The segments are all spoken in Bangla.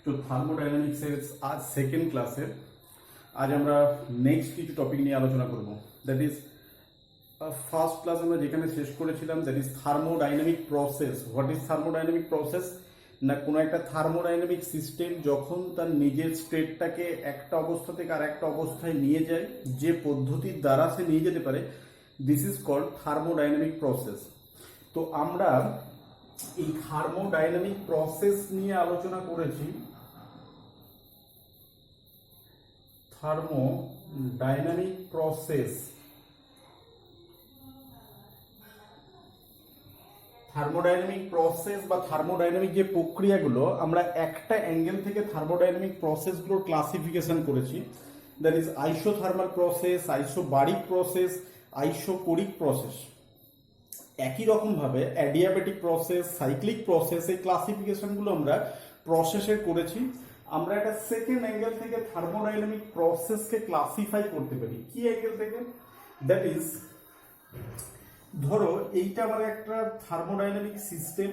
তো থার্মোডাইনামিক্সের আজ সেকেন্ড ক্লাসে আজ আমরা নেক্সট কিছু টপিক নিয়ে আলোচনা করব। দ্যাট ইজ ফার্স্ট ক্লাস আমরা যেখানে শেষ করেছিলাম, that is thermodynamic process. What is thermodynamic process? না, কোনো একটা থার্মোডাইনামিক সিস্টেম যখন তার নিজের স্টেটটাকে একটা অবস্থা থেকে আর একটা অবস্থায় নিয়ে যায়, যে পদ্ধতির দ্বারা সে নিয়ে যেতে পারে, this is called thermodynamic process. তো আমরা এই থার্মোডাইনামিক প্রসেস নিয়ে আলোচনা করেছি। থার্মোডাইনামিক প্রসেস, থার্মোডাইনামিক প্রসেস বা থার্মোডাইনামিক যে প্রক্রিয়াগুলো, আমরা একটা অ্যাঙ্গেল থেকে থার্মোডাইনামিক প্রসেসগুলোর ক্লাসিফিকেশন করেছি। That is isothermal process, isobaric process, isochoric process. একই রকমভাবে অ্যাডিয়াবেটিক প্রসেস, সাইক্লিক প্রসেস, এই ক্লাসিফিকেশনগুলো আমরা প্রসেসে করেছি। আমরা একটা সেকেন্ড অ্যাঙ্গেল থেকে থার্মোডাইনামিক প্রসেসকে ক্লাসিফাই করতে পারি। কি অ্যাঙ্গেল থেকে? দ্যাট ইজ, ধরো এইটা আমার একটা থার্মোডাইনামিক সিস্টেম,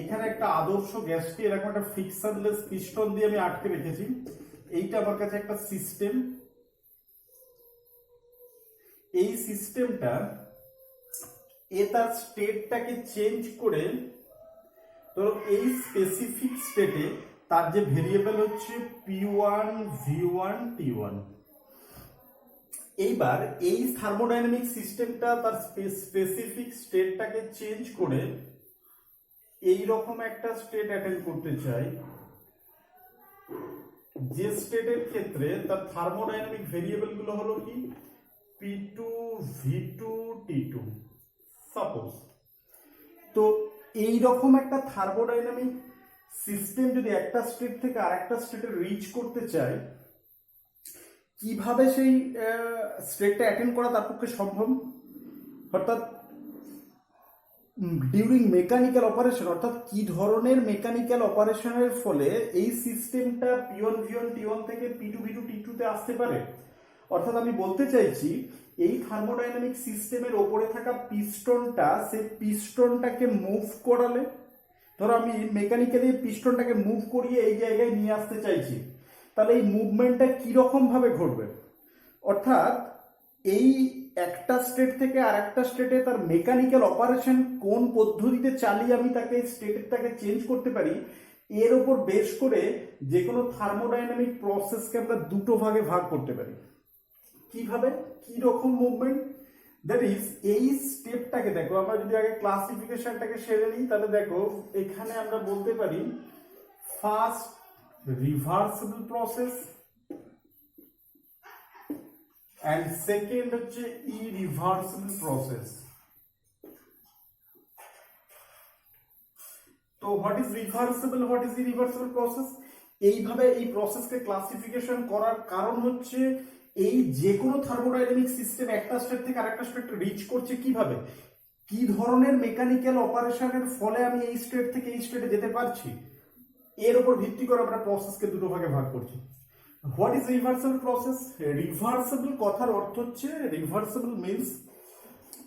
এখানে একটা আদর্শ গ্যাসকে এরকম একটা ফ্রিকশনলেস পিস্টন দিয়ে আমি আটকে রেখেছি। এইটা আমার কাছে একটা সিস্টেম। এই সিস্টেমটা তার স্টেটটাকে চেঞ্জ করে, ধরো এই স্পেসিফিক স্টেটে তার যে ভেরিয়েবল হচ্ছে P1, V1, T1। এইবার এই থার্মোডাইনামিক সিস্টেমটা তার স্পেসিফিক স্টেটটাকে চেঞ্জ করে এই রকম একটা স্টেট অ্যাটেন্ড করতে চাই, যে স্টেটের ক্ষেত্রে তার থার্মোডাইনামিক ভেরিয়েবল গুলো হলো কি P2, V2, T2 সাপোজ। তো এই রকম একটা থার্মোডাইনামিক সিস্টেম যদি একটা স্টেট থেকে আরেকটা স্টেটে রিচ করতে চায়, কিভাবে সেই স্টেটটা অ্যাটেন্ড করা তার পক্ষে সম্ভব? অর্থাৎ ডিউরিং মেকানিক্যাল অপারেশন, অর্থাৎ কি ধরনের মেকানিক্যাল অপারেশনের ফলে এই সিস্টেমটা P1, V1, T1 থেকে P2, V2, T2 তে আসতে পারে। অর্থাৎ আমি বলতে চাইছি, এই থার্মোডাইনামিক সিস্টেমের ওপরে থাকা পিস্টনটা, সেই পিস্টনটাকে মুভ করালে, ধরো আমি মেকানিক্যালি পিস্টনটাকে মুভ করিয়ে এই জায়গায় নিয়ে আসতে চাইছি, তাহলে এই মুভমেন্টটা কিরকম ভাবে ঘটবে? অর্থাৎ এই একটা স্টেট থেকে আর একটা স্টেটে তার মেকানিক্যাল অপারেশন কোন পদ্ধতিতে চালিয়ে আমি তাকে স্টেটটাকে চেঞ্জ করতে পারি, এর উপর বেস করে যে কোনো থার্মোডাইনামিক প্রসেসকে আমরা দুটো ভাগে ভাগ করতে পারি। কিভাবে, কি রকম মুভমেন্ট? দ্যাট ইজ, এই স্টেপটাকে দেখো, আমরা যদি আগে ক্লাসিফিকেশনটাকে সেরে নিই, তাহলে দেখো এখানে আমরা বলতে পারি first reversible process and second হচ্ছে irreversible process। তো what is reversible, what is irreversible process? এইভাবে এই প্রসেসকে ক্লাসিফিকেশন করার কারণ হচ্ছে, এই যে কোনো থার্মোডাইনামিক সিস্টেম একটা স্টেট থেকে আরেকটা স্টেটে রিচ করছে কিভাবে, কি ধরনের মেকানিক্যাল অপারেশনের ফলে আমি এই স্টেট থেকে এই স্টেটে যেতে পারছি, এর উপর ভিত্তি করে আমরা প্রসেসকে দুটো ভাগে ভাগ করছি। What is reversible process? Reversible কথার অর্থ হচ্ছে, রিভার্সিবল মিন্স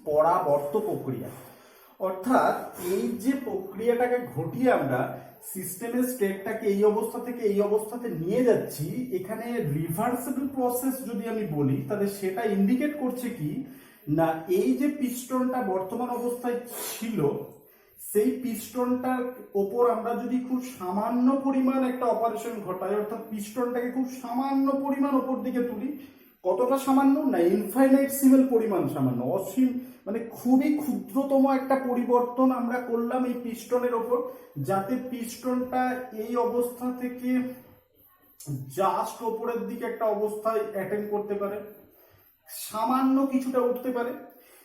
পরাবর্ত প্রক্রিয়া। অর্থাৎ এই যে প্রক্রিয়াটাকে ঘটিয়ে আমরা সিস্টেমের স্টেটটাকে এই অবস্থা থেকে এই অবস্থাতে নিয়ে যাচ্ছি, এখানে রিভার্সিবল প্রসেস যদি আমি বলি, তাহলে সেটা ইন্ডিকেট করছে কি না, এই যে পিস্টনটা বর্তমান অবস্থায় ছিল, সেই পিস্টনটার ওপর আমরা যদি খুব সামান্য পরিমাণ একটা অপারেশন ঘটাই, অর্থাৎ পিস্টনটাকে খুব সামান্য পরিমাণ ওপর দিকে তুলি, কতটা সামান্য? না, ইনফাইনাইটসিমাল পরিমাণ সামান্য, অসীম, মানে খুবই ক্ষুদ্রতম একটা পরিবর্তন আমরা করলাম এই পিস্টনের ওপর, যাতে পিস্টনটা এই অবস্থা থেকে জাস্ট ওপরের দিকে একটা অবস্থায় অ্যাটেন্ড করতে পারে, সামান্য কিছুটা উঠতে পারে।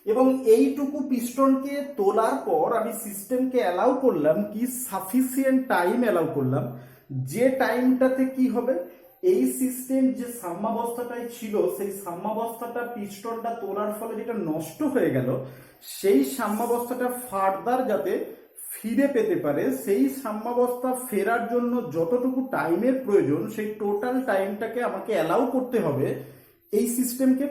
এবং এইটুকু পিস্টনকে তোলার পর আমি সিস্টেমকে অ্যালাউ করলাম কি, সাফিসিয়েন্ট টাইম অ্যালাউ করলাম, যে টাইমটাতে কি হবে, এই সিস্টেম যে সাম্যাবস্থাটাই ছিল, সেই সাম্যাবস্থাটা পিস্টনটা তোলার ফলে যেটা নষ্ট হয়ে গেল, সেই সাম্যাবস্থাটা ফার্দার যাতে ফিরে পেতে পারে, সেই সাম্যাবস্থা ফেরার জন্য যতটুকু টাইমের প্রয়োজন, সেই টোটাল টাইমটাকে আমাকে অ্যালাউ করতে হবে এই সিস্টেমকে।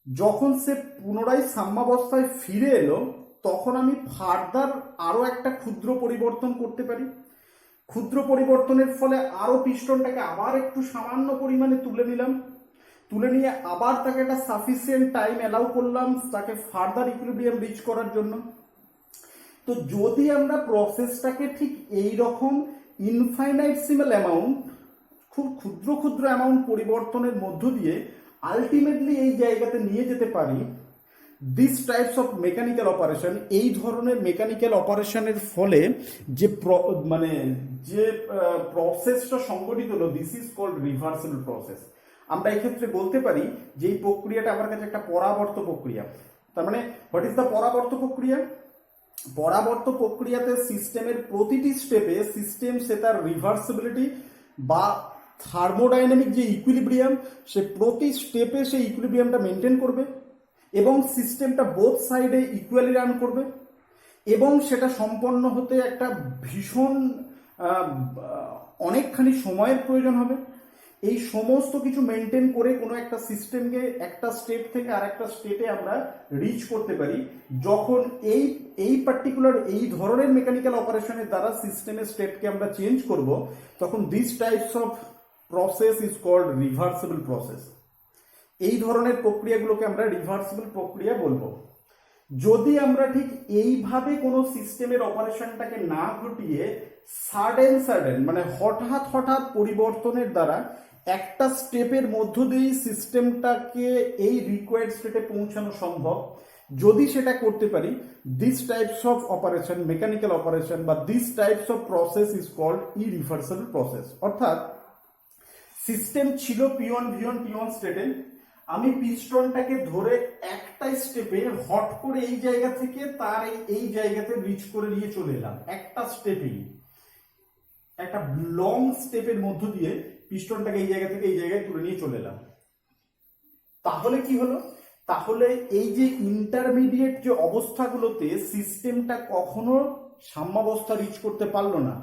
যখন সে পুনরায় সাম্যাবস্থায় ফিরে এলো, তখন আমি ফার্দার আরো একটা ক্ষুদ্র পরিবর্তন করতে পারি। ক্ষুদ্র পরিবর্তনের ফলে আরো পিস্টনটাকে আবার একটু সামান্য পরিমাণে তুলে নিলাম, তুলে নিয়ে আবার তাকে একটা সাফিসিয়েন্ট টাইম অ্যালাউ করলাম তাকে ফার্দার ইকুইলিব্রিয়াম রিচ করার জন্য। তো যদি আমরা প্রসেসটাকে ঠিক এই রকম ইনফাইনাইটসিমাল অ্যামাউন্ট, খুব ক্ষুদ্র ক্ষুদ্র অ্যামাউন্ট পরিবর্তনের মধ্য দিয়ে আলটিমেটলি এই জায়গাতে নিয়ে যেতে পারি, this types of mechanical operation, এই ধরনের মেকানিক্যাল অপারেশনের ফলে যে যে প্রসেসটা সংঘটিত হলো, this is called reversible process. আমরা এক্ষেত্রে বলতে পারি যে এই প্রক্রিয়াটা আমার কাছে একটা পরাবর্ত প্রক্রিয়া। তার মানে হোয়াট ইজ দ্য পরাবর্ত প্রক্রিয়া? পরাবর্ত প্রক্রিয়াতে সিস্টেমের প্রতিটি স্টেপে সিস্টেম সে তার রিভার্সিবিলিটি বা থার্মোডাইনামিক যে ইকুইলিব্রিয়াম, সে প্রতি স্টেপে সেই ইকুইলিব্রিয়ামটা মেনটেন করবে এবং সিস্টেমটা বোথ সাইডে ইকুয়ালি রান করবে, এবং সেটা সম্পন্ন হতে একটা ভীষণ অনেকখানি সময়ের প্রয়োজন হবে। এই সমস্ত কিছু মেনটেন করে কোনো একটা সিস্টেমকে একটা স্টেট থেকে আর একটা স্টেটে আমরা রিচ করতে পারি, যখন এই পার্টিকুলার এই ধরনের মেকানিক্যাল অপারেশনের দ্বারা সিস্টেমের স্টেটকে আমরা চেঞ্জ করব, তখন this types of process is called reversible process. এই ধরনের প্রক্রিয়াগুলোকে আমরা রিভার্সিবল প্রক্রিয়া বলবো। যদি আমরা ঠিক এইভাবে কোনো সিস্টেমের অপারেশনটাকে না ঘটিয়ে সাডেন মানে হঠাৎ হঠাৎ পরিবর্তনের দ্বারা একটা স্টেপের মধ্য দিয়েই সিস্টেমটাকে এই রিকোয়ার্ড স্টেটে পৌঁছানো সম্ভব, যদি সেটা করতে পারি, this types of operation, mechanical operation বা this types of process is called irreversible process. অর্থাৎ সিস্টেম ছিল P1 V1 T1 স্টেটে, আমি পিস্টনটাকে ধরে একটা স্টেপে হট করে এই জায়গা থেকে তার এই জায়গাতে রিচ করে নিয়ে চলে এলাম, একটা স্টেপেই, একটা লং স্টেপের মধ্য দিয়ে পিস্টনটাকে এই জায়গা থেকে এই জায়গায় তুলে নিয়ে চলে এলাম। তাহলে কি হলো? তাহলে এই যে ইন্টারমিডিয়েট যে অবস্থাগুলোতে সিস্টেমটা কখনো সাম্যাবস্থা রিচ করতে পারলো না,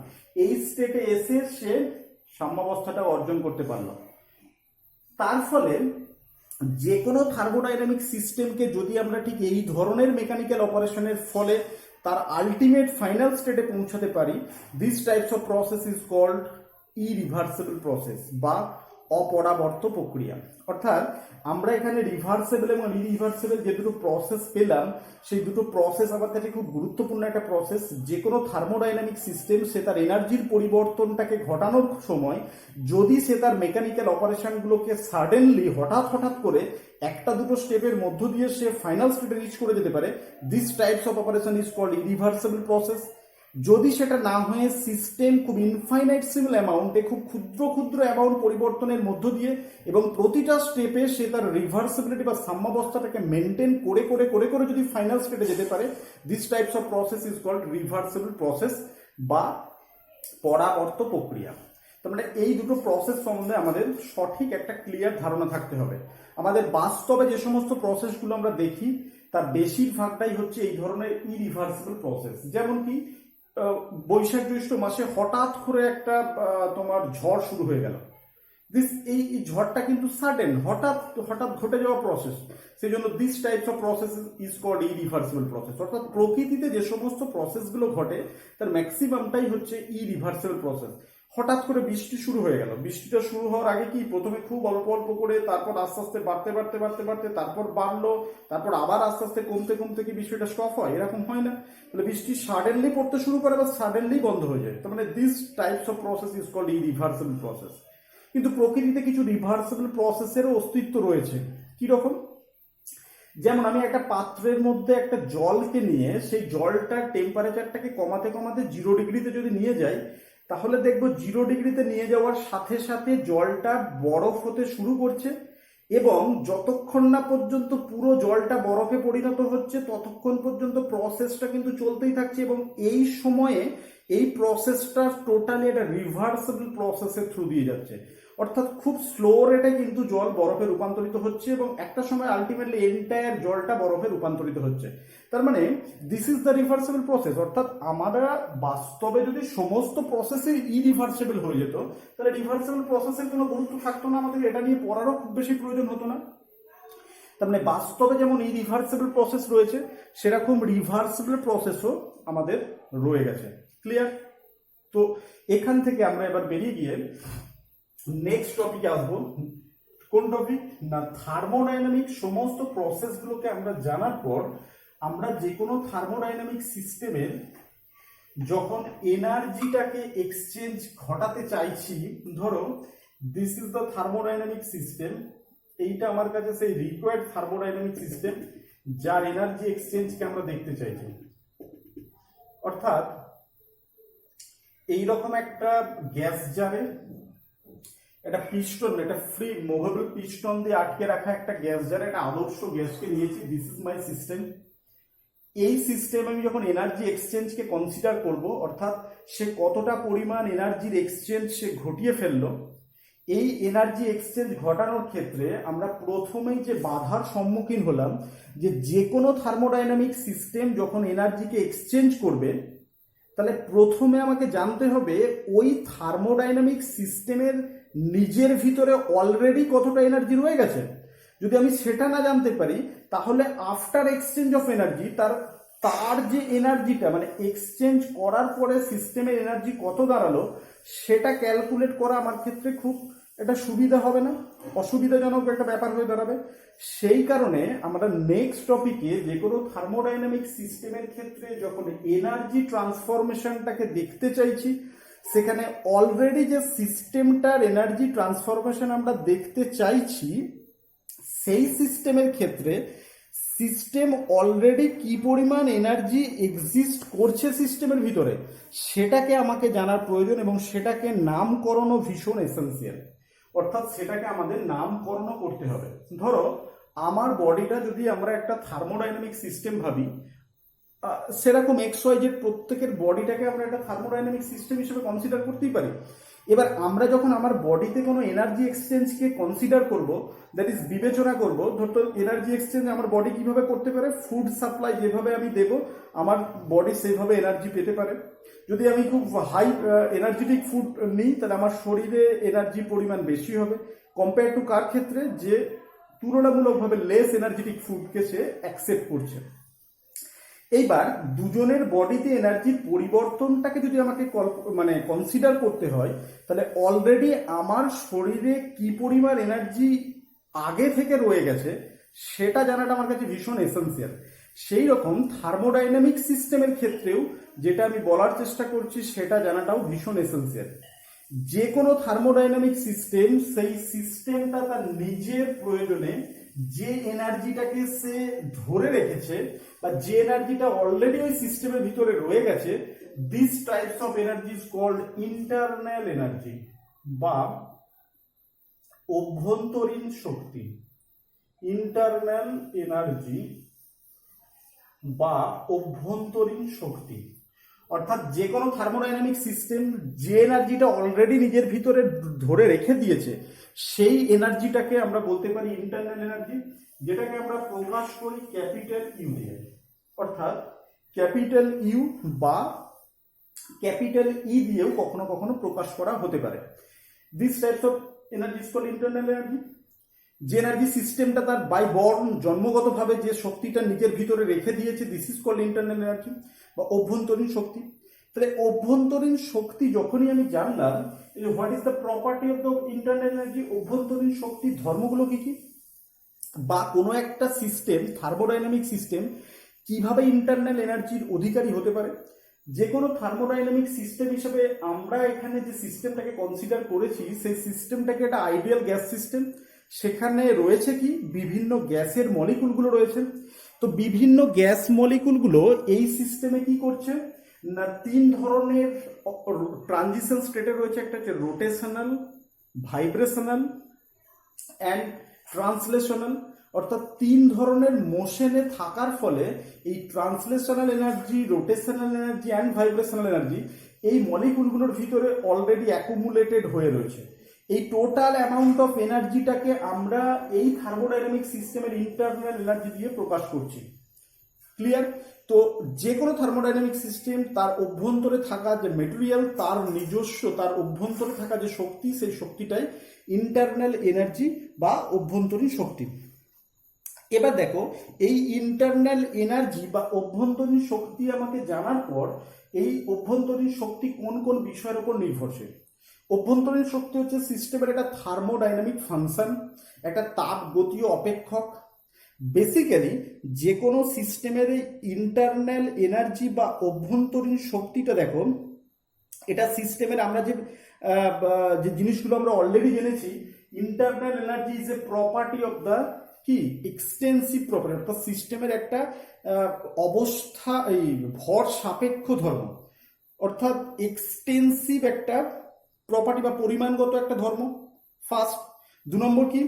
এই স্টেটে এসে সে সাম্যাবস্থাটা অর্জন করতে পারলো। তার ফলে যে কোনো থার্মোডাইনামিক সিস্টেমকে যদি আমরা ঠিক এই ধরনের মেকানিক্যাল অপারেশনের ফলে তার আলটিমেট ফাইনাল স্টেটে পৌঁছাতে পারি, this types of process is called irreversible process বা অপরাবর্ত প্রক্রিয়া। অর্থাৎ আমরা এখানে রিভার্সেবল এবং ইরিভার্সেবল যে দুটো প্রসেস পেলাম, সেই দুটো প্রসেস আমার কাছে খুব গুরুত্বপূর্ণ একটা প্রসেস। যে কোনো থার্মোডাইনামিক সিস্টেম সে তার এনার্জির পরিবর্তনটাকে ঘটানোর সময় যদি সে তার মেকানিক্যাল অপারেশনগুলোকে সাডেনলি হঠাৎ হঠাৎ করে একটা দুটো স্টেপের মধ্য দিয়ে সে ফাইনাল স্টেপে রিচ করে যেতে পারে, this types of operation is called irreversible process. যদি সেটা না হয়ে সিস্টেম খুব ইনফাইনাইটসিবল অ্যামাউন্টে, খুব ক্ষুদ্র ক্ষুদ্র অ্যামাউন্ট পরিবর্তনের মধ্য দিয়ে এবং প্রতিটা স্টেপে সে তার রিভার্সিবিলিটি বা সাম্যাবস্থাটাকে মেনটেন করে করে করে করে যদি ফাইনাল স্টেটে যেতে পারে, this types of process is called reversible process বা পরাবর্ত প্রক্রিয়া। তার মানে এই দুটো প্রসেস সম্বন্ধে আমাদের সঠিক একটা ক্লিয়ার ধারণা থাকতে হবে। আমাদের বাস্তবে যে সমস্ত প্রসেসগুলো আমরা দেখি তার বেশিরভাগটাই হচ্ছে এই ধরনের ইরিভার্সিবল প্রসেস। যেমন কি বৈশাখ জ্যৈষ্ঠ মাসে হঠাৎ করে একটা তোমার ঝড় শুরু হয়ে গেল, এই ঝড়টা কিন্তু সাডেন, হঠাৎ হঠাৎ ঘটে যাওয়া প্রসেস, সেই জন্য this types of process is called irreversible process. অর্থাৎ প্রকৃতিতে যে সমস্ত প্রসেসগুলো ঘটে তার ম্যাক্সিমামটাই হচ্ছে ইরিভার্সিবল প্রসেস। হঠাৎ করে বৃষ্টি শুরু হয়ে গেল, বৃষ্টিটা শুরু হওয়ার আগে কি প্রথমে খুব অল্প অল্প করে, তারপর আস্তে আস্তে বাড়তে বাড়তে বাড়তে বাড়তে তারপর বাড়লো, তারপর আবার আস্তে আস্তে কমতে কমতে কি বিষয়টা স্টপ হয়? এরকম হয় না। তাহলে বৃষ্টি সাডেনলি পড়তে শুরু করে বা সাডেনলি বন্ধ হয়ে যায়। তার মানে this types of process is called irreversible process. কিন্তু প্রকৃতিতে কিছু রিভার্সিবল প্রসেসেরও অস্তিত্ব রয়েছে। কি রকম? যেমন আমি একটা পাত্রের মধ্যে একটা জলকে নিয়ে সেই জলটার টেম্পারেচারটাকে কমাতে কমাতে 0 ডিগ্রিতে যদি নিয়ে যাই, তাহলে দেখবো 0 ডিগ্রিতে নিয়ে যাওয়ার সাথে সাথে জলটা বরফ হতে শুরু করছে, এবং যতক্ষণ না পর্যন্ত পুরো জলটা বরফে পরিণত হচ্ছে ততক্ষণ পর্যন্ত প্রসেসটা কিন্তু চলতেই থাকছে, এবং এই সময়ে এই প্রসেসটা টোটালি একটা রিভার্সিবল প্রসেসের থ্রু দিয়ে যাচ্ছে। অর্থাৎ খুব স্লো রেটে কিন্তু জল বরফে রূপান্তরিত হচ্ছে এবং একটা সময় আলটিমেটলি এন্টায়ার জলটা বরফে রূপান্তরিত হচ্ছে। তার মানে this is the reversible process. অর্থাৎ আমরা বাস্তবে যদি সমস্ত প্রসেসই ইরিভার্সিবল হয়ে যেত, তাহলে রিভার্সিবল প্রসেসের কোনো গুরুত্ব থাকতো না, আমাদের এটা নিয়ে পড়ারও খুব বেশি প্রয়োজন হতো না। তার মানে বাস্তবে যেমন ইরিভার্সিবল প্রসেস রয়েছে, সেরকম রিভার্সিবল প্রসেসও আমাদের রয়ে গেছে। ক্লিয়ার? তো এখান থেকে আমরা এবার বেরিয়ে গিয়ে নেক্সট টপিকে আসবো। কোন টপিক না, থার্মোডাইনামিক সমস্ত প্রসেসগুলোকে আমরা জানার পর আমরা যে কোনো থার্মোডাইনামিক সিস্টেমের যখন এনার্জিটাকে এক্সচেঞ্জ ঘটাতে চাইছি, ধরো this is the thermodynamic system, এইটা আমার কাছে সেই রিকোয়ার্ড থার্মোডাইনামিক সিস্টেম যার এনার্জি এক্সচেঞ্জকে আমরা দেখতে চাইছি। অর্থাৎ এইরকম একটা গ্যাস জারে একটা পিস্টন, একটা ফ্রি মুভেবল পিস্টন দিয়ে আটকে রাখা একটা গ্যাস জারে একটা আদর্শ গ্যাসকে নিয়েছি, দিস ইজ মাই সিস্টেম। এই সিস্টেম আমি যখন এনার্জি এক্সচেঞ্জকে কনসিডার করব, অর্থাৎ সে কতটা পরিমাণ এনার্জির এক্সচেঞ্জ সে ঘটিয়ে ফেললো, এই এনার্জি এক্সচেঞ্জ ঘটানোর ক্ষেত্রে আমরা প্রথমেই যে বাধার সম্মুখীন হলাম, যে কোনো থার্মোডাইনামিক সিস্টেম যখন এনার্জিকে এক্সচেঞ্জ করবে তাহলে প্রথমে আমাকে জানতে হবে ওই থার্মোডাইনামিক সিস্টেমের নিজের ভিতরে অলরেডি কতটা এনার্জি রয়ে গেছে। যদি আমি সেটা না জানতে পারি তাহলে আফটার এক্সচেঞ্জ অফ এনার্জি তার যে এনার্জিটা মানে এক্সচেঞ্জ করার পরে সিস্টেমের এনার্জি কত দাঁড়ালো সেটা ক্যালকুলেট করা আমার ক্ষেত্রে খুব এটা সুবিধা হবে না, অসুবিধাজনক একটা ব্যাপার হয়ে দাঁড়াবে। সেই কারণে আমরা নেক্সট টপিকে যে কোনো থার্মোডাইনামিক সিস্টেমের ক্ষেত্রে যখন এনার্জি ট্রান্সফরমেশনটাকে দেখতে চাইছি, সেখানে অলরেডি যে সিস্টেমটার এনার্জি ট্রান্সফরমেশন আমরা দেখতে চাইছি সেই সিস্টেমের ক্ষেত্রে সিস্টেম অলরেডি কি পরিমাণ এনার্জি এক্সিস্ট করছে সিস্টেমের ভিতরে সেটাকে আমাকে জানার প্রয়োজন, এবং সেটাকে নামকরণও ভীষণ এসেন্সিয়াল। অর্থাৎ সেটাকে আমাদের নামকরণ করতে হবে। ধরো আমার বডিটা যদি আমরা একটা থার্মোডাইনামিক সিস্টেম ভাবি, সেরকম XYZ প্রত্যেকের বডিটাকে আমরা একটা থার্মোডাইনামিক সিস্টেম হিসেবে কনসিডার করতেই পারি। এবার আমরা যখন আমার বডিতে কোনো এনার্জি এক্সচেঞ্জকে কনসিডার করব, দ্যাট ইজ বিবেচনা করব, ধরতো এনার্জি এক্সচেঞ্জ আমার বডি কিভাবে করতে পারে, ফুড সাপ্লাই যেভাবে আমি দেব আমার বডি সেভাবে এনার্জি পেতে পারে। যদি আমি খুব হাই এনার্জেটিক ফুড নিই তাহলে আমার শরীরে এনার্জি পরিমাণ বেশি হবে কম্পেয়ার টু কার ক্ষেত্রে যে তুলনামূলকভাবে লেস এনার্জেটিক ফুডকে সে অ্যাকসেপ্ট করছে। এইবার দুজনের বডিতে এনার্জির পরিবর্তনটাকে যদি আমাকে কনসিডার করতে হয় তাহলে অলরেডি আমার শরীরে কি পরিমাণ এনার্জি আগে থেকে রয়ে গেছে সেটা জানাটা আমার কাছে ভীষণ এসেন্সিয়াল। সেই রকম থার্মোডাইনামিক সিস্টেমের ক্ষেত্রেও যেটা আমি বলার চেষ্টা করছি সেটা জানাটাও ভীষণ এসেন্সিয়াল। যে কোনো থার্মোডাইনামিক সিস্টেম সেই সিস্টেমটা তার নিজের প্রয়োজনে যে এনার্জিটাকে সে ধরে রেখেছে বা যে এনার্জিটা অলরেডি ওই সিস্টেমের ভিতরে রয়ে গেছে, this types of energy is called internal energy বা অভ্যন্তরীণ শক্তি। ইন্টারনাল এনার্জি বা অভ্যন্তরীণ শক্তি অর্থাৎ যে কোনো থার্মোডাইনামিক সিস্টেম যে এনার্জিটা অলরেডি নিজের ভিতরে ধরে রেখে দিয়েছে সেই এনার্জিটাকে আমরা বলতে পারি ইন্টারনাল এনার্জি, যেটাকে আমরা প্রকাশ করি ক্যাপিটাল ইউ দিয়ে। অর্থাৎ ক্যাপিটাল ইউ বা ক্যাপিটাল ই দিয়েও কখনো কখনো প্রকাশ করা হতে পারে। This types of energy is called internal energy. যে এনার্জি সিস্টেমটা তার বাই বর্ন জন্মগতভাবে যে শক্তিটা নিজের ভিতরে রেখে দিয়েছে, this is called internal energy বা অভ্যন্তরীণ শক্তি। তাহলে অভ্যন্তরীণ শক্তি যখনই আমি জানলাম, what is the property of the internal energy, অভ্যন্তরীণ শক্তির ধর্মগুলো কি কি, বা কোনো একটা সিস্টেম থার্মোডাইনামিক সিস্টেম কিভাবে ইন্টারনাল এনার্জির অধিকারী হতে পারে। যে কোনো থার্মোডাইনামিক সিস্টেম হিসেবে আমরা এখানে যে সিস্টেমটাকে কনসিডার করেছি সেই সিস্টেমটাকে একটা আইডিয়াল গ্যাস সিস্টেম। সেখানে রয়েছে কি বিভিন্ন গ্যাসের মলিকুলগুলো রয়েছে। তো বিভিন্ন গ্যাস মলিকুলগুলো এই সিস্টেমে কি করছে না, তিন ধরনের ট্রানজিশন স্টেটে রয়েছে। একটা হচ্ছে রোটেশনাল, ভাইব্রেশনাল অ্যান্ড ট্রান্সলেশনাল। অর্থাৎ তিন ধরনের মোশনে থাকার ফলে এই translational energy, rotational energy and vibrational energy এই মলিকুলগুলোর ভিতরে অলরেডি অ্যাকুমুলেটেড হয়ে রয়েছে। এই টোটাল অ্যামাউন্ট অফ এনার্জিটাকে আমরা এই থার্মোডাইনামিক সিস্টেমের ইন্টারনাল এনার্জি দিয়ে প্রকাশ করছি। ক্লিয়ার? তো যে কোনো থার্মোডাইনামিক সিস্টেম তার অভ্যন্তরে থাকা যে মেটেরিয়াল, তার নিজস্ব তার অভ্যন্তরে থাকা যে শক্তি, সেই শক্তিটাই ইন্টারনাল এনার্জি বা অভ্যন্তরীণ শক্তি। এবার দেখো এই ইন্টারনাল এনার্জি বা অভ্যন্তরীণ শক্তি আমাকে জানার পর এই অভ্যন্তরীণ শক্তি কোন কোন বিষয়ের উপর নির্ভরশীল? অভ্যন্তরীণ শক্তি হচ্ছে সিস্টেমের একটা থার্মোডাইনামিক ফাংশন, একটা তাপগতীয় অপেক্ষক। বেসিক্যালি যে কোনো সিস্টেমের ইন্টারনাল এনার্জি বা অভ্যন্তরীণ শক্তিটা দেখো, এটা সিস্টেমের আমরা যে জিনিসগুলো আমরা অলরেডি জেনেছি, internal energy is a property of the কি এক্সটেন্সিভ প্রপার্টি, অর্থাৎ সিস্টেমের একটা অবস্থা, এই ভর সাপেক্ষ ধর্ম, অর্থাৎ এক্সটেন্সিভ একটা প্রপার্টি বা পরিমাণগত একটা ধর্ম। ফার্স্ট। 2 নম্বর কি,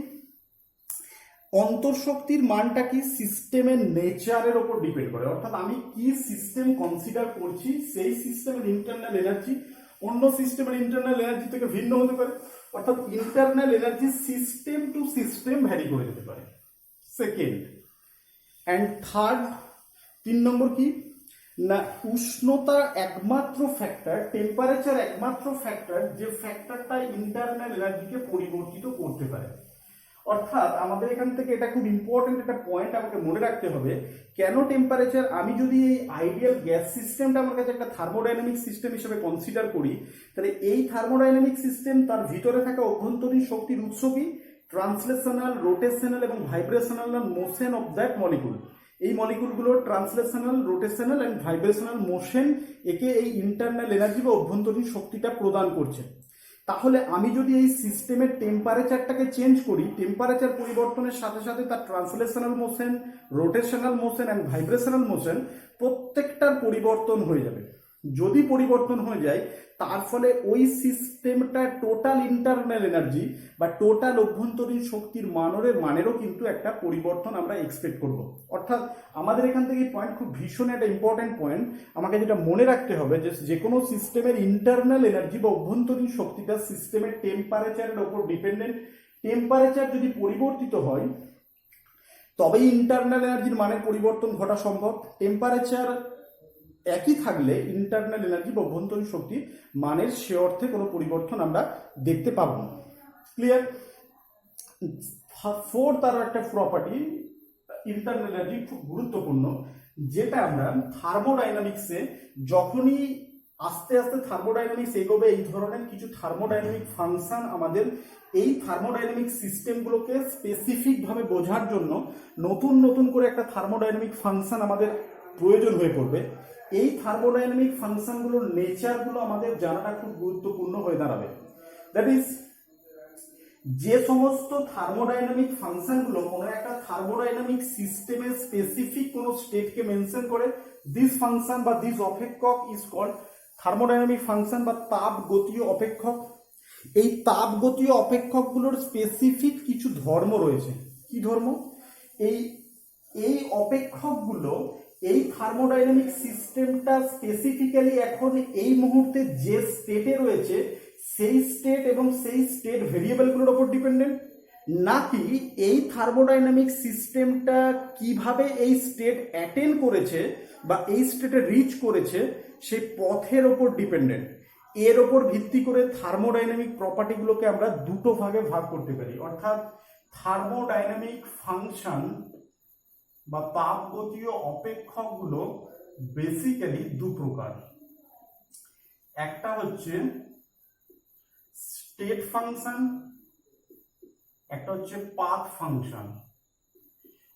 অন্তঃশক্তির মানটা কি সিস্টেমের নেচারের উপর ডিপেন্ড করে, অর্থাৎ আমি কি সিস্টেম কনসিডার করছি সেই সিস্টেমের ইন্টারনাল এনার্জি অন্য সিস্টেমের ইন্টারনাল এনার্জি থেকে ভিন্ন হতে পারে, অর্থাৎ internal energy system to system vary করে যেতে পারে। সেকেন্ড অ্যান্ড থার্ড, 3 নম্বর কি না, উষ্ণতা একমাত্র ফ্যাক্টর, টেম্পারেচার একমাত্র ফ্যাক্টর যে ফ্যাক্টরটা ইন্টারনাল এনার্জিকে পরিবর্তিত করতে পারে। অর্থাৎ আমাদের এখান থেকে এটা খুব ইম্পর্টেন্ট একটা পয়েন্ট আমাকে মনে রাখতে হবে, কেন টেম্পারেচার, আমি যদি এই আইডিয়াল গ্যাস সিস্টেমটা আমার কাছে একটা থার্মোডাইনামিক সিস্টেম হিসেবে কনসিডার করি, তাহলে এই থার্মোডাইনামিক সিস্টেম তার ভিতরে থাকা অভ্যন্তরীণ শক্তির উৎস কি, ট্রান্সলেশনাল, রোটেশনাল এবং vibrational motion of that molecule. এই মলিকুলগুলোর translational, rotational and vibrational motion একে এই ইন্টারনাল এনার্জি বা অভ্যন্তরীণ শক্তিটা প্রদান করছে। তাহলে আমি যদি এই সিস্টেমের টেম্পারেচারটাকে চেঞ্জ করি, টেম্পারেচার পরিবর্তনের সাথে সাথে তার translational motion, rotational motion and vibrational motion প্রত্যেকটার পরিবর্তন হয়ে যাবে। যদি পরিবর্তন হয়ে যায় তার ফলে ওই সিস্টেমটা টোটাল ইন্টারনাল এনার্জি বা টোটাল অভ্যন্তরীণ শক্তির মানেরও কিন্তু একটা পরিবর্তন আমরা এক্সপেক্ট করব। অর্থাৎ আমাদের এখান থেকে এই পয়েন্ট খুব ভীষণ একটা ইম্পর্টেন্ট পয়েন্ট, আমাকে যেটা মনে রাখতে হবে যে কোনো সিস্টেমের ইন্টারনাল এনার্জি বা অভ্যন্তরীণ শক্তিটা সিস্টেমের টেম্পারেচারের ওপর ডিপেন্ডেন্ট। টেম্পারেচার যদি পরিবর্তিত হয় তবেই ইন্টারনাল এনার্জির মানের পরিবর্তন ঘটা সম্ভব। টেম্পারেচার একই থাকলে ইন্টারনাল এনার্জি বা অভ্যন্তরীণ শক্তির মানের সে অর্থে কোনো পরিবর্তন আমরা দেখতে পাবো না। ক্লিয়ার? ফোর্থ আরো একটা প্রপার্টি ইন্টারনাল এনার্জি খুব গুরুত্বপূর্ণ, যেটা আমরা থার্মোডাইনামিক্সে যখনই আস্তে আস্তে থার্মোডাইনামিক্স এগোবে, এই ধরনের কিছু থার্মোডাইনামিক ফাংশন আমাদের এই থার্মোডাইনামিক সিস্টেমগুলোকে স্পেসিফিক ভাবে বোঝার জন্য নতুন নতুন করে একটা থার্মোডাইনামিক ফাংশন আমাদের প্রয়োজন হয়ে পড়বে। এই থার্মোডাইনামিক ফাংশনগুলোর নেচারগুলো আমাদের জানাটা খুব গুরুত্বপূর্ণ হয়ে দাঁড়াবে। দ্যাট ইজ, যে সমস্ত থার্মোডাইনামিক ফাংশনগুলো কোনো একটা থার্মোডাইনামিক সিস্টেমের স্পেসিফিক কোনো স্টেটকে মেনশন করে, দিস ফাংশন বা দিস অপেক্ষক ইজ কল্ড থার্মোডাইনামিক ফাংশন বা তাপগতীয় অপেক্ষক। এই তাপগতীয় অপেক্ষকগুলোর স্পেসিফিক কিছু ধর্ম রয়েছে। কি ধর্ম? এই অপেক্ষকগুলো এই থার্মোডাইনামিক সিস্টেমটা স্পেসিফিক্যালি এখন এই মুহূর্তে যে স্টেটে রয়েছে সেই স্টেট এবং সেই স্টেট ভেরিয়েবলগুলোর উপর ডিপেন্ডেন্ট, নাকি এই থার্মোডাইনামিক সিস্টেমটা কিভাবে এই স্টেট অ্যাটেন করেছে বা এই স্টেটে রিচ করেছে সেই পথের ওপর ডিপেন্ডেন্ট। এর ওপর ভিত্তি করে থার্মোডাইনামিক প্রপার্টিগুলোকে আমরা দুটো ভাগে ভাগ করতে পারি। অর্থাৎ থার্মোডাইনামিক ফাংশন বা তাপগতীয় অপেক্ষকগুলো বেসিক্যালি দু প্রকার। একটা হচ্ছে স্টেট ফাংশন, একটা হচ্ছে পাথ ফাংশন।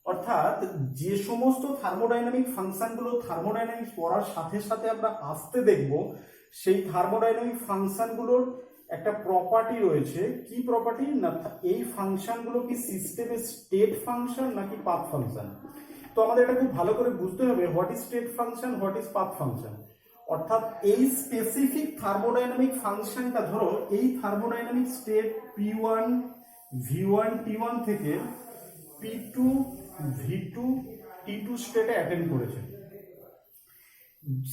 অর্থাৎ যে সমস্ত থার্মোডাইনামিক ফাংশনগুলো থার্মোডাইনামিক্স পড়ার সাথে সাথে আমরা আসতে দেখব, সেই থার্মোডাইনামিক ফাংশনগুলোর একটা প্রপার্টি রয়েছে। কি প্রপার্টি না, এই ফাংশনগুলো কি সিস্টেমের স্টেট ফাংশন নাকি পাথ ফাংশন। তো আমাদের এটা খুব ভালো করে বুঝতে হবে, what is state function, what is path function. অর্থাৎ এই স্পেসিফিক থার্মোডাইনামিক ফাংশনটা, ধরো এই thermodynamic state P1 V1 T1 থেকে P2 V2 T2 স্টেটে অ্যাটেন্ড করেছে।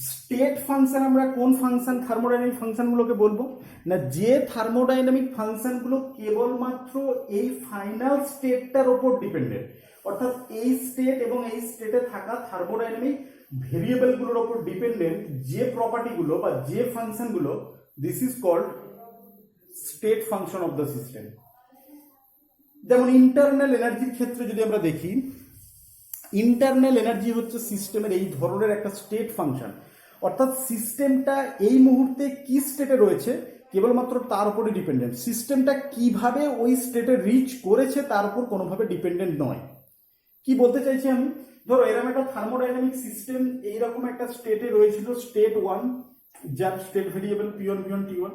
স্টেট ফাংশন আমরা কোন ফাংশন থার্মোডাইনামিক ফাংশনগুলোকে বলবো না, যে থার্মোডাইনামিক ফাংশনগুলো কেবলমাত্র এই ফাইনাল স্টেটটার উপর ডিপেন্ডেন্ট। অর্থাৎ এই স্টেট এবং এই স্টেটে থাকা থার্মোডাইনামিক ভেরিয়েবলগুলোর উপর ডিপেন্ডেন্ট যে প্রপার্টিগুলো বা যে ফাংশনগুলো, this is called state function of the system. যেমন ইন্টারনাল এনার্জির ক্ষেত্রে যদি আমরা দেখি, ইন্টারনাল এনার্জি হচ্ছে সিস্টেমের এই ধরনের একটা স্টেট ফাংশন। অর্থাৎ সিস্টেমটা এই মুহূর্তে কি স্টেটে রয়েছে কেবলমাত্র তার উপরে ডিপেন্ডেন্ট, সিস্টেমটা কিভাবে ওই স্টেটে রিচ করেছে তার উপর কোনোভাবে ডিপেন্ডেন্ট নয়। কি বলতে চাইছি আমি, ধরো এরকম একটা থার্মোডাইনামিক সিস্টেম এইরকম একটা স্টেটে রয়েছিল, স্টেট 1 যার state variable P1 V1 T1,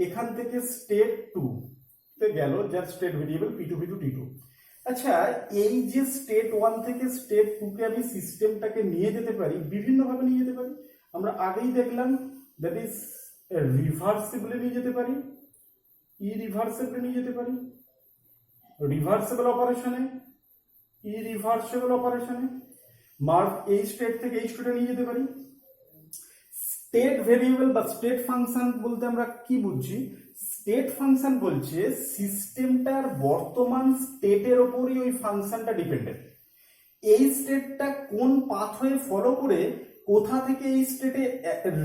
এখান থেকে স্টেট 2 তে গেল যার state variable P2 V2 T2। আচ্ছা, এই যে স্টেট 1 থেকে স্টেট 2 কে আমি সিস্টেমটাকে নিয়ে যেতে পারি, বিভিন্নভাবে নিয়ে যেতে পারি। আমরা আগেই দেখলাম দ্যাট ইজ রিভার্সিবলি নিয়ে যেতে পারি, ইরিভার্সিবলি নিয়ে যেতে পারি, রিভার্সিবল অপারেশনে, ইরিভার্সিবল অপারেশনে, মার্ক এই স্টেট থেকে এই স্টেটে নিয়ে যেতে পারি। স্টেট ভেরিয়েবল বা স্টেট ফাংশন বলতে আমরা কি বুঝছি, স্টেট ফাংশন বলছে সিস্টেমটার বর্তমান স্টেটের ওপরই ওই ফাংশনটা ডিপেন্ডেন্ট। এই স্টেটটা কোন পাথওয়ে ফলো করে কোথা থেকে এই স্টেটে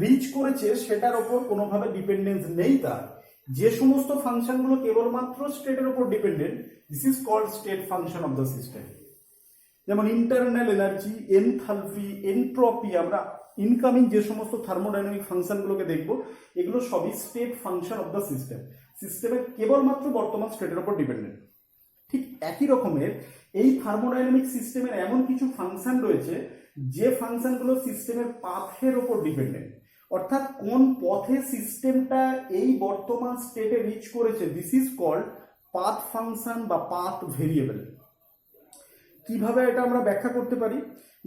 রিচ করেছে সেটার ওপর কোনোভাবে ডিপেন্ডেন্স নেই তার। যে সমস্ত ফাংশনগুলো কেবলমাত্র স্টেটের ওপর dependent, this is called state function of the system. যেমন ইন্টারনাল এনার্জি, এনথালপি, এনট্রপি, আমরা ইনকামিং যে সমস্ত থার্মোডাইনামিক ফাংশনগুলোকে দেখবো, এগুলো সবই state function of the system, সিস্টেমের কেবলমাত্র বর্তমান স্টেটের উপর ডিপেন্ডেন্ট। ঠিক একই রকমের এই থার্মোডাইনামিক সিস্টেমের এমন কিছু ফাংশন রয়েছে যে ফাংশনগুলো সিস্টেমের পাথের উপর ডিপেন্ডেন্ট, অর্থাৎ কোন পথে সিস্টেমটা এই বর্তমান স্টেটে রিচ করেছে, this is called path function বা পাথ ভেরিয়েবল। কিভাবে এটা আমরা ব্যাখ্যা করতে পারি,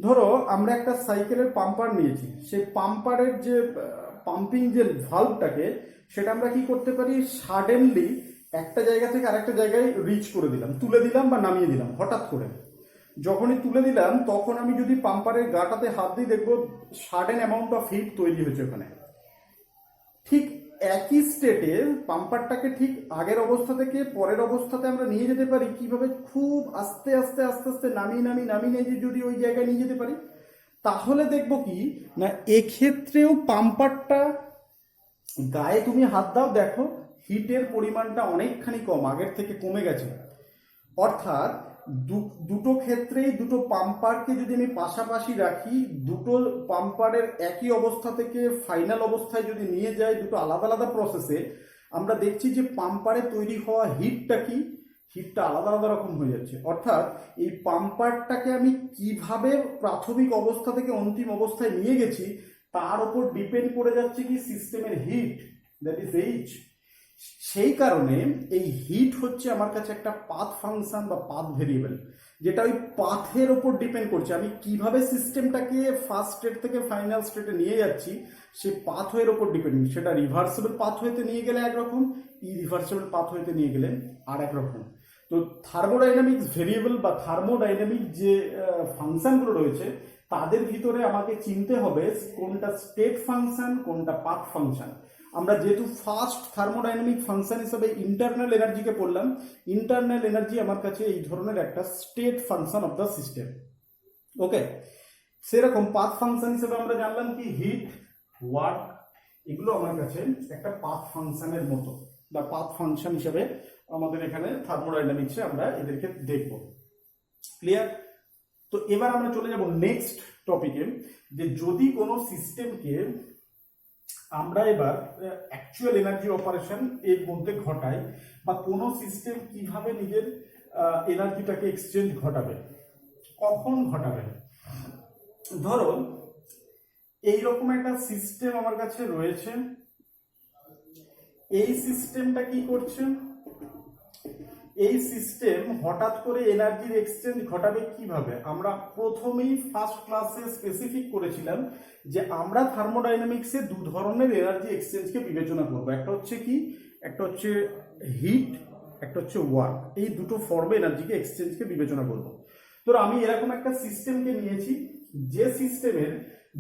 ধরো আমরা একটা সাইকেলের পাম্পার নিয়েছি, সেই পাম্পারের যে পাম্পিং যে ভালভটাকে সেটা আমরা কি করতে পারি, সাডেনলি একটা জায়গা থেকে আরেকটা জায়গায় রিচ করে দিলাম, তুলে দিলাম বা নামিয়ে দিলাম হঠাৎ করে। যখনই তুলে দিলাম তখন আমি যদি পাম্পারের গাটাতে হাত দিয়ে দেখবো সাডেন অ্যামাউন্ট অফ হিট তৈরি হয়েছে ওখানে। ঠিক একই স্টেটে পাম্পারটাকে ঠিক আগের অবস্থা থেকে পরের অবস্থাতে আমরা নিয়ে যেতে পারি কিভাবে, খুব আস্তে আস্তে আস্তে আস্তে নামিয়ে নামিয়ে নামিয়ে নিয়ে যদি ওই জায়গায় নিয়ে যেতে পারি, তাহলে দেখবো কি না এক্ষেত্রেও পাম্পারটা গায়ে তুমি হাত দাও, দেখো হিটের পরিমাণটা অনেকখানি কম, আগের থেকে কমে গেছে। অর্থাৎ দুটো ক্ষেত্রেই দুটো পাম্পারকে যদি আমি পাশাপাশি রাখি, দুটো পাম্পারের একই অবস্থা থেকে ফাইনাল অবস্থায় যদি নিয়ে যাই দুটো আলাদা আলাদা প্রসেসে, আমরা দেখছি যে পাম্পারে তৈরি হওয়া হিটটা কি, হিটটা আলাদা আলাদা রকম হয়ে যাচ্ছে। অর্থাৎ এই পাম্পারটাকে আমি কিভাবে প্রাথমিক অবস্থা থেকে অন্তিম অবস্থায় নিয়ে গেছি তার উপর ডিপেন্ড করে যাচ্ছে কি সিস্টেমের হিট, দ্যাট ইজ এইচ। সেই কারণে এই হিট হচ্ছে আমার কাছে একটা পাথ ফাংশন বা পাথ ভেরিয়েবল, যেটা ওই পাথের ওপর ডিপেন্ড করছে আমি কিভাবে সিস্টেমটাকে ফার্স্ট স্টেট থেকে ফাইনাল স্টেটে নিয়ে যাচ্ছি, সেই পাথওয়ের ওপর ডিপেন্ড। সেটা রিভার্সিবল পাথওয়েতে নিয়ে গেলে একরকম, ইরিভার্সিবল পাথওয়েতে নিয়ে গেলে আর একরকম। তো থার্মোডাইনামিক্স ভেরিয়েবল বা থার্মোডাইনামিক যে ফাংশনগুলো রয়েছে তাদের ভিতরে আমাকে চিনতে হবে কোনটা স্টেট ফাংশন কোনটা পাথ ফাংশন। আমরা যেহেতু ফার্স্ট থার্মোডাইনামিক ফাংশন হিসেবে ইন্টারনাল এনার্জিকে পড়লাম, ইন্টারনাল এনার্জি আমার কাছে এই ধরনের একটা state function of the system. Okay, সেরকম পাথ ফাংশন হিসেবে আমরা জানলাম কি হিট, ওয়ার্ক, এগুলো আমার কাছে একটা পাথ ফাংশনের মতো বা পাথ ফাংশন হিসেবে আমাদের এখানে থার্মোডাইনামিক্সে আমরা এদেরকে দেখব। ক্লিয়ার? তো এবার আমরা চলে যাব নেক্সট টপিকে, যে যদি কোনো সিস্টেমকে আমরা এবার অ্যাকচুয়াল এনার্জি অপারেশন এর মধ্যে ঘটাই বা কোনো সিস্টেম কিভাবে নিজের এনার্জিটাকে এক্সচেঞ্জ ঘটাবে, কখন ঘটাবে। ধরো এইরকম একটা সিস্টেম আমার কাছে রয়েছে, এই সিস্টেমটা কি করছে, এই সিস্টেম হঠাৎ করে এনার্জির এক্সচেঞ্জ ঘটাবে কিভাবে। আমরা প্রথমেই ফার্স্ট ক্লাসে স্পেসিফিক করেছিলাম যে আমরা থার্মোডাইনামিক্সে দু ধরনের এনার্জি এক্সচেঞ্জকে বিবেচনা করব, একটা হচ্ছে কি, একটা হচ্ছে হিট, একটা হচ্ছে ওয়ার্ক। এই দুটো ফর্মে এনার্জিকে এক্সচেঞ্জকে বিবেচনা করব। তো আমি এরকম একটা সিস্টেমকে নিয়েছি যে সিস্টেমের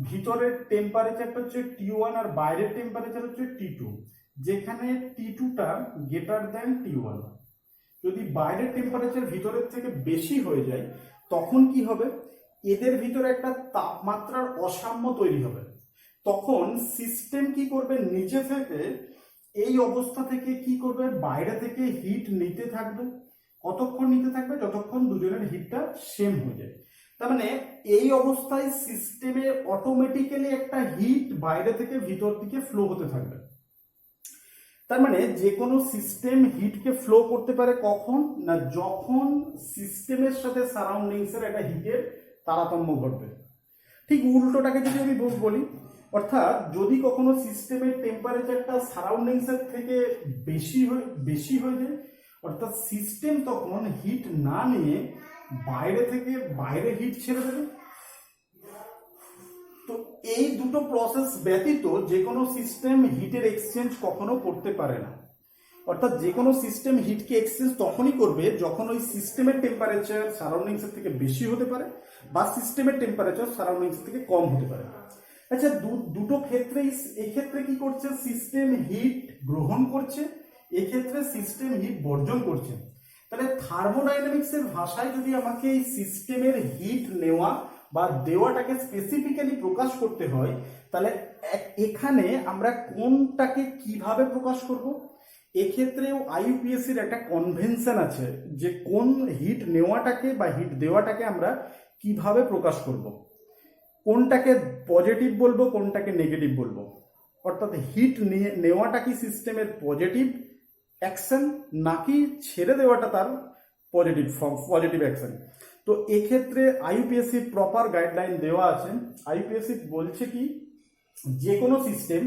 ভিতরের টেম্পারেচারটা হচ্ছে T1 আর বাইরের টেম্পারেচার হচ্ছে T2, যেখানে T2টা গ্রেটার দ্যান T1। যদি বাইরের টেম্পারেচার ভিতরের থেকে বেশি হয়ে যায় তখন কি হবে, এদের ভিতরে একটা তাপমাত্রার অসাম্য তৈরি হবে। তখন সিস্টেম কি করবে, নিচে থেকে এই অবস্থা থেকে কি করবে, বাইরে থেকে হিট নিতে থাকবে। কতক্ষণ নিতে থাকবে, যতক্ষণ দুজনের হিটটা সেম হয়ে যায়। তার মানে এই অবস্থায় সিস্টেমে অটোমেটিক্যালি একটা হিট বাইরে থেকে ভিতর দিকে ফ্লো হতে থাকবে। তার মানে যে কোনো সিস্টেম হিটকে ফ্লো করতে পারে কখন না, যখন সিস্টেমের সাথে সারাউন্ডিংস এর একটা হিটের তারতম্য ঘটবে। ঠিক উল্টোটাকে যদি আমি বলি, অর্থাৎ যদি কখনো সিস্টেমের টেম্পারেচারটা সারাউন্ডিংস এর থেকে বেশি হয়ে যায়, অর্থাৎ সিস্টেম তখন হিট না নিয়ে বাইরে হিট ছেড়ে দেবে। তো এই দুটো প্রসেস ব্যতীত যে কোনো সিস্টেম হিটের এক্সচেঞ্জ কখনো করতে পারে না। অর্থাৎ যে কোনো সিস্টেম হিটকে এক্সচেঞ্জ তখনই করবে যখন ওই সিস্টেমের টেম্পারেচার সারাউন্ডিংস এর থেকে বেশি হতে পারে বা সিস্টেমের টেম্পারেচার সারাউন্ডিংস থেকে কম হতে পারে। আচ্ছা, দুটো ক্ষেত্রেই এক্ষেত্রে কি করছে, সিস্টেম হিট গ্রহণ করছে, এক্ষেত্রে সিস্টেম হিট বর্জন করছে। তাহলে থার্মোডাইনামিক্স এর ভাষায় যদি আমাকে এই সিস্টেমের হিট নেওয়া বা দেওয়াটাকে স্পেসিফিক্যালি প্রকাশ করতে হয়, তাহলে এখানে আমরা কোনটাকে কিভাবে প্রকাশ করব? এক্ষেত্রেও আইইউপিএসসির একটা কনভেনশন আছে যে কোন হিট নেওয়াটাকে বা হিট দেওয়াটাকে আমরা কিভাবে প্রকাশ করব, কোনটাকে পজিটিভ বলবো, কোনটাকে নেগেটিভ বলবো। অর্থাৎ হিট নেওয়াটা কি সিস্টেমের পজিটিভ অ্যাকশন নাকি ছেড়ে দেওয়াটা তার পজিটিভ অ্যাকশন। তো এক্ষেত্রে আইইউপিএসসি প্রপার গাইডলাইন দেওয়া আছে। আইইউপিএসসি বলছে কি, যে কোনো সিস্টেম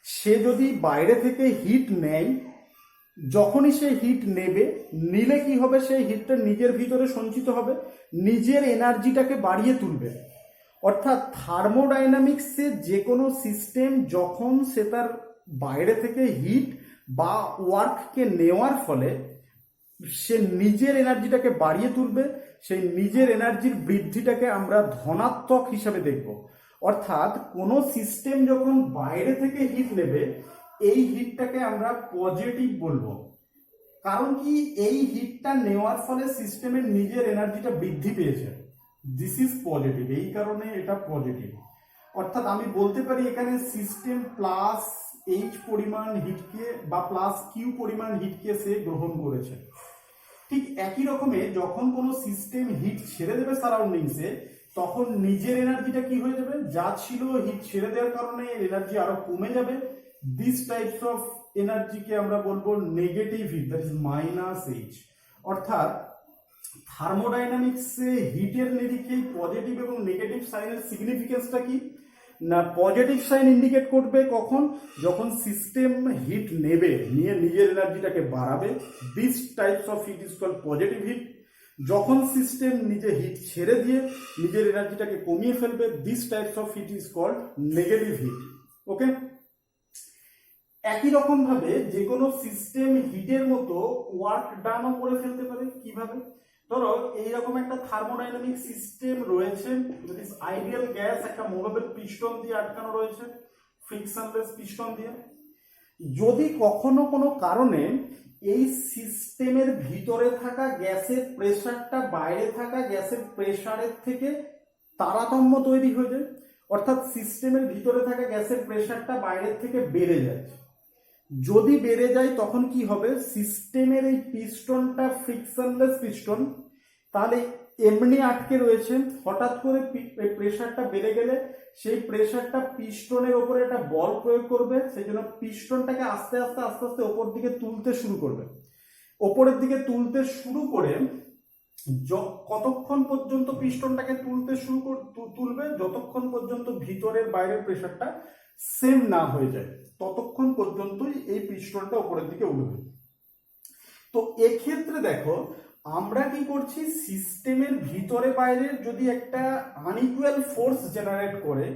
সে যদি বাইরে থেকে হিট নেয়, যখনই সে হিট নিলে কি হবে, সেই হিটটা নিজের ভিতরে সঞ্চিত হবে, নিজের এনার্জিটাকে বাড়িয়ে তুলবে। অর্থাৎ থার্মোডাইনামিক্সে যে কোনো সিস্টেম যখন সে তার বাইরে থেকে হিট বা ওয়ার্ককে নেওয়ার ফলে সে নিজের এনার্জিটাকে বাড়িয়ে তুলবে, সেই নিজের এনার্জির বৃদ্ধিটাকে আমরা ধনাত্মক হিসাবে দেখব। অর্থাৎ কোনো সিস্টেম যখন বাইরে থেকে হিট নেবে, এই হিটটাকে আমরা পজিটিভ বলবো। কারণ কি, এই হিটটা নেওয়ার ফলে সিস্টেমের নিজের এনার্জিটা বৃদ্ধি পেয়েছে, দিস ইজ পজিটিভ, এই কারণে এটা পজিটিভ। অর্থাৎ আমি বলতে পারি এখানে সিস্টেম প্লাস এইচ পরিমাণ হিটকে বা প্লাস কিউ পরিমাণ হিটকে সে গ্রহণ করেছে। ঠিক একই রকমে যখন কোনো সিস্টেম হিট ছেড়ে দেবে সারাউন্ডিংসে, তখন নিজের এনার্জিটা কি হয়ে যাবে, যা ছিল হিট ছেড়ে দেওয়ার কারণে এনার্জি আরো কমে যাবে। দিস টাইপস অফ এনার্জিকে আমরা বলবো negative heat, that is minus H. অর্থাৎ থার্মোডাইনামিক্সে হিটের নিরিখে পজিটিভ এবং নেগেটিভ সাইনের সিগনিফিকেন্সটা কি না, পজিটিভ সাইন ইন্ডিকেট করবে কখন, যখন সিস্টেম হিট নিয়ে নিজের এনার্জিটাকে বাড়াবে, this types of heat is called positive heat. যখন সিস্টেম নিজে হিট ছেড়ে দিয়ে নিজের এনার্জিটাকে কমিয়ে ফেলবে, this types of heat is called negative heat. Okay, একই রকম ভাবে যে কোনো সিস্টেম হিটের মতো ওয়ার্ক ডানও করে ফেলতে পারে। কিভাবে? ধরো এইরকম একটা থার্মোডাইনামিক সিস্টেম রয়েছে, আইডিয়াল গ্যাস একটা মুভেবল পিস্টন দিয়ে আটকানো রয়েছে, ফ্রিকশনলেস পিস্টন দিয়ে। যদি কখনো কোনো কারণে এই সিস্টেমের ভিতরে থাকা গ্যাসের প্রেসারটা বাইরে থাকা গ্যাসের প্রেসারের থেকে তারতম্য তৈরি হয়ে যায়, অর্থাৎ সিস্টেমের ভিতরে থাকা গ্যাসের প্রেসারটা বাইরের থেকে বেড়ে যায়, যদি বেড়ে যায় তখন কি হবে, সিস্টেমের এই পিস্টনটা ফ্রিকশনলেস পিস্টন, তাহলে এমনি আটকে রয়েছে, হঠাৎ করে প্রেসারটা বেড়ে গেলে সেই প্রেসারটা পিস্টনের ওপরে একটা বল প্রয়োগ করবে, সেই জন্য পিস্টনটাকে আস্তে আস্তে ওপর দিকে তুলতে শুরু করবে। ওপরের দিকে তুলতে শুরু করে কতক্ষণ পর্যন্ত পিস্টনটাকে তুলবে, যতক্ষণ পর্যন্ত ভিতরের বাইরের প্রেসারটা সেম না হয়ে যায়, ততক্ষণ পর্যন্তই এই পিস্টনটা উপরের দিকে উঠবে। তো এক্ষেত্রে দেখো আমরা কি করছি, সিস্টেমের ভিতরে বাইরে যদি একটা আনইকুয়াল ফোর্স জেনারেট করে,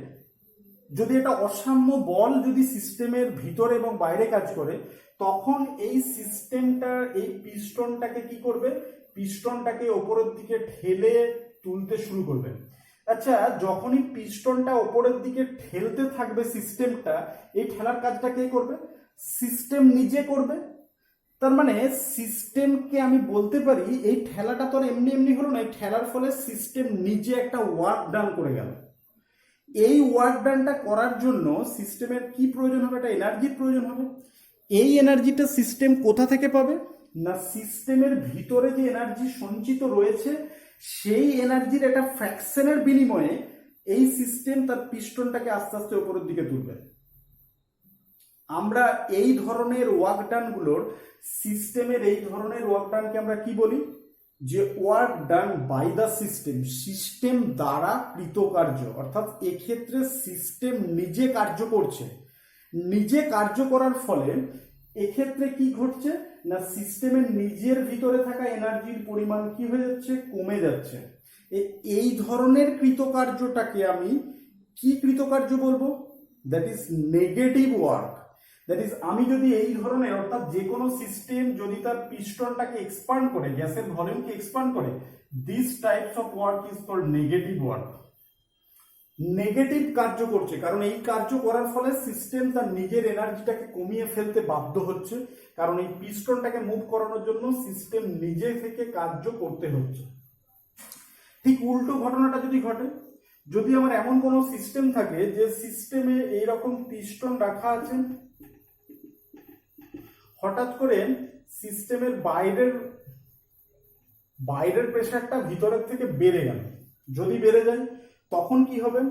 যদি একটা অসাম্য বল যদি সিস্টেমের ভিতরে এবং বাইরে কাজ করে, তখন এই সিস্টেমটা এই পিস্টনটাকে কি করবে, পিস্টনটাকে ওপরের দিকে ঠেলে তুলতে শুরু করবে। আচ্ছা, যখনই পিস্টনটা ওপরের দিকে ঠেলতে থাকবে সিস্টেমটা, এই ঠেলার কাজটা কে করবে, সিস্টেম নিজে করবে। তার মানে সিস্টেমকে আমি বলতে পারি এই ঠেলাটা তো এমনি হলো না, এই ঠেলার ফলে সিস্টেম নিজে একটা ওয়ার্ক ডান করে গেল। এই ওয়ার্ক ডানটা করার জন্য সিস্টেমের কি প্রয়োজন হবে, একটা এনার্জির প্রয়োজন হবে। এই এনার্জিটা সিস্টেম কোথা থেকে পাবে না, সিস্টেমের ভিতরে যে এনার্জি সঞ্চিত রয়েছে সেই এনার্জির একটা ফ্র্যাকশনের বিনিময়ে এই সিস্টেম তার পিস্টনটাকে আস্তে আস্তে উপরের দিকে তুলবে। আমরা এই ধরনের ওয়ার্ক ডানগুলোর সিস্টেমের এই ধরনের ওয়ার্ক ডানকে আমরা কি বলি, যে work done by the system, system দ্বারা কৃতকার্য। অর্থাৎ এক্ষেত্রে সিস্টেম নিজে কার্য করছে, নিজে কার্য করার ফলে এক্ষেত্রে কি ঘটছে না, সিস্টেমের নিজের ভিতরে থাকা এনার্জির পরিমাণ কি হয়ে যাচ্ছে, কমে যাচ্ছে। এই ধরনের কৃতকার্যটাকে আমি কি কৃতকার্য বলবো, that is negative work. That is আমি যদি এই ধরনের, অর্থাৎ যে কোনো সিস্টেম যদি তার পিস্টনটাকে এক্সপান্ড করে, গ্যাসের ভলিউমকে এক্সপান্ড করে, this types of work is called negative work. Negative কার্য করছে, কারণ এই কার্য করার ফলে সিস্টেম তার নিজের এনার্জিটাকে কমিয়ে ফেলতে বাধ্য হচ্ছে, কারণ এই পিস্টনটাকে মুভ করানোর জন্য সিস্টেম নিজে থেকে কার্য করতে হচ্ছে। ঠিক উল্টো ঘটনাটা যদি ঘটে, যদি আমার এমন কোনো সিস্টেম থাকে যে সিস্টেমে এইরকম পিস্টন রাখা আছে, হঠাৎ করে সিস্টেমের বাইরের প্রেশারটা ভিতরের থেকে বেড়ে গেল, যদি বেড়ে যায় তখন কি হবে,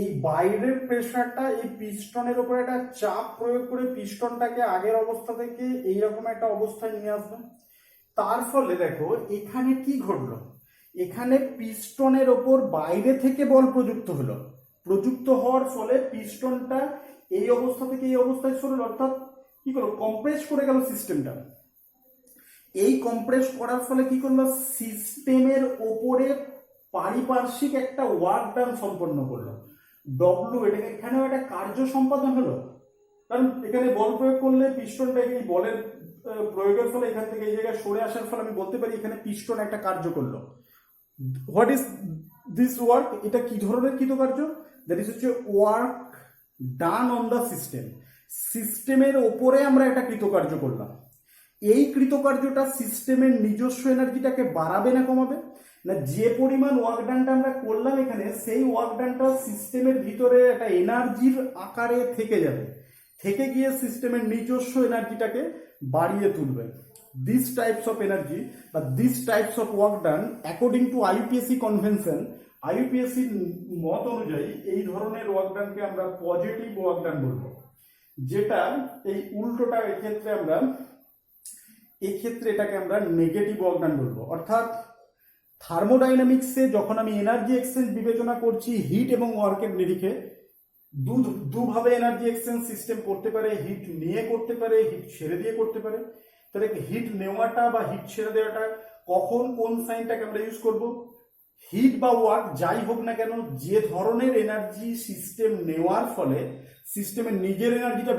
এই বাইরের প্রেশারটা এই পিস্টনের উপর একটা চাপ প্রয়োগ করে পিস্টনটাকে আগের অবস্থা থেকে এইরকম একটা অবস্থায় নিয়ে আসবে। তার ফলে দেখো এখানে কি ঘটলো, এখানে পিস্টনের ওপর বাইরে থেকে বল প্রযুক্ত হলো, প্রযুক্ত হওয়ার ফলে পিস্টনটা এই অবস্থা থেকে এই অবস্থায় সরল, অর্থাৎ কি করলো, কম্প্রেস করে গেল সিস্টেমটা। এই কম্প্রেস করার ফলে কি করলো, সিস্টেমের ওপরে পারিপার্শ্বিক একটা ওয়ার্ক ডান সম্পন্ন করলো, ডব্লু। এটাকে এখানেও একটা কার্য সম্পাদন হলো, কারণ এখানে বল প্রয়োগ করলে পিস্টনটা এই বলের প্রয়োগের ফলে এখান থেকে এই জায়গায় সরে আসার ফলে আমি বলতে পারি এখানে পিস্টন একটা কার্য করলো। হোয়াট ইজ দিস ওয়ার্ক, এটা কি ধরনের কৃতকার্য, দ্যাট ইজ হচ্ছে work done on the system. সিস্টেমের ওপরে আমরা একটা কৃতকার্য করলাম। এই কৃতকার্যটা সিস্টেমের নিজস্ব এনার্জিটাকে বাড়াবে না কমাবে না, যে পরিমাণ ওয়ার্ক ডানটা আমরা করলাম এখানে, সেই ওয়ার্ক ডানটা সিস্টেমের ভিতরে একটা এনার্জির আকারে থেকে যাবে, থেকে গিয়ে সিস্টেমের নিজস্ব এনার্জিটাকে বাড়িয়ে তুলবে। দিস টাইপস অফ এনার্জি বা this types of work done according to IUPAC convention, আইইউপিএসসির মত অনুযায়ী এই ধরনের ওয়ার্ক ডানকে আমরা পজিটিভ ওয়ার্ক ডান বলবো, যেটা এই উল্টোটা এক্ষেত্রে এটাকে আমরা নেগেটিভ ওয়ার্ক ডান বলবো। অর্থাৎ থার্মোডাইনামিক্সে যখন আমি এনার্জি এক্সচেঞ্জ বিবেচনা করছি হিট এবং ওয়ার্কের নিরিখে, দুভাবে এনার্জি এক্সচেঞ্জ সিস্টেম করতে পারে, হিট নিয়ে করতে পারে, হিট ছেড়ে দিয়ে করতে পারে। তাহলে হিট নেওয়াটা বা হিট ছেড়ে দেওয়াটা কখন কোন সাইনটাকে আমরা ইউজ করব, হিট বা ওয়ার্ক যাই হোক না কেন, যে ধরনের এনার্জি সিস্টেম নেওয়ার ফলে সিস্টেমের নিজের এনার্জিটা